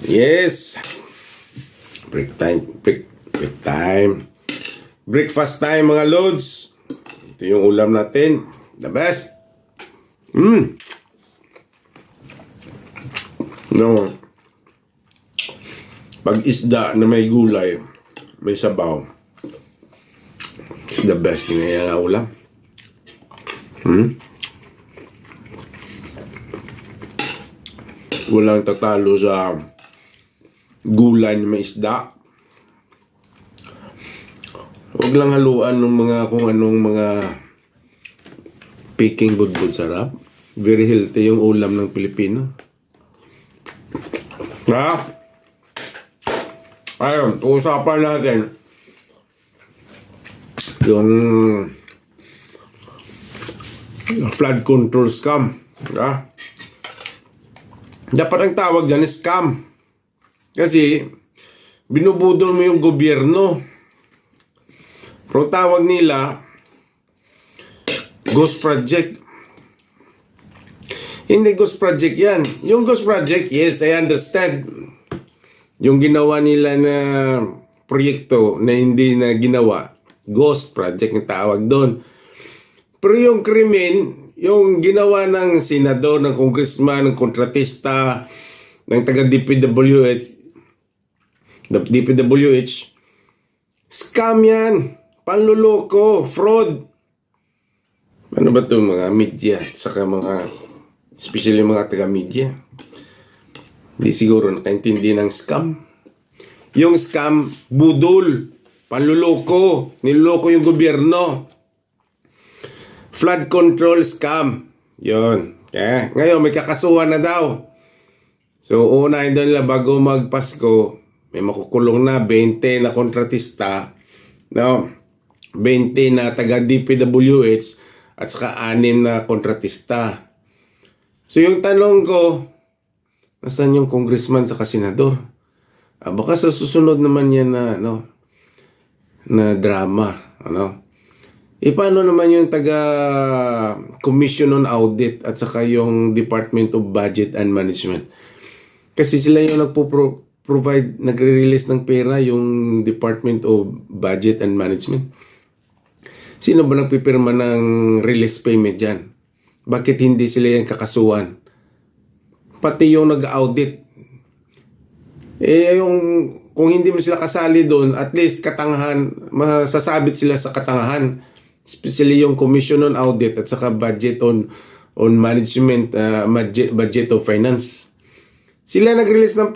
Yes. Break time. Breakfast time mga loads. Ito yung ulam natin. The best. No. Pag isda na may gulay, may sabaw. It's the best na yung ulam. Walang tatalo sa gulay na may isda. Huwag lang haluan ng mga kung anong mga piking budbud sarap. Very healthy yung ulam ng Pilipino. Ha? Ayun, usapan natin yung flood control scam. Ha? Dapat ang tawag dyan is scam. Kasi binubudol mo yung gobyerno. Pero tawag nila Ghost Project. Hindi Ghost Project yan. Yung Ghost Project, yes, I understand. Yung ginawa nila na proyekto na hindi na ginawa, Ghost Project ang tawag doon. Pero yung krimen, yung ginawa ng senador, ng congressman, ng kontratista, ng DPWH, scam yan. Panluloko, fraud. Ano ba itong mga media, saka mga, especially mga taga-media? Hindi siguro nakaintindi ng scam. Yung scam, budol, panluloko, niloloko yung gobyerno. Flood control scam. Yon. Okay. Ngayon, may kakasuhan na daw. So, unahin doon nila bago magpasko, may makukulong na 20 na kontratista. No? 20 na taga DPWH at saka 6 na kontratista. So yung tanong ko, nasaan yung congressman sa senador? Baka sa susunod naman yan na, na drama. Paano naman yung taga Commission on Audit at saka yung Department of Budget and Management? Kasi sila yung nagpo-provide, nagre-release ng pera, yung Department of Budget and Management. Sino ba nagpipirma ng release payment dyan? Bakit hindi sila yung kakasuhan? Pati yung nag-audit. Kung hindi mo sila kasali doon, at least katangahan, masasabit sila sa katangahan. Especially yung Commission on Audit at saka Budget on Management, Budget of Finance. Sila nag-release ng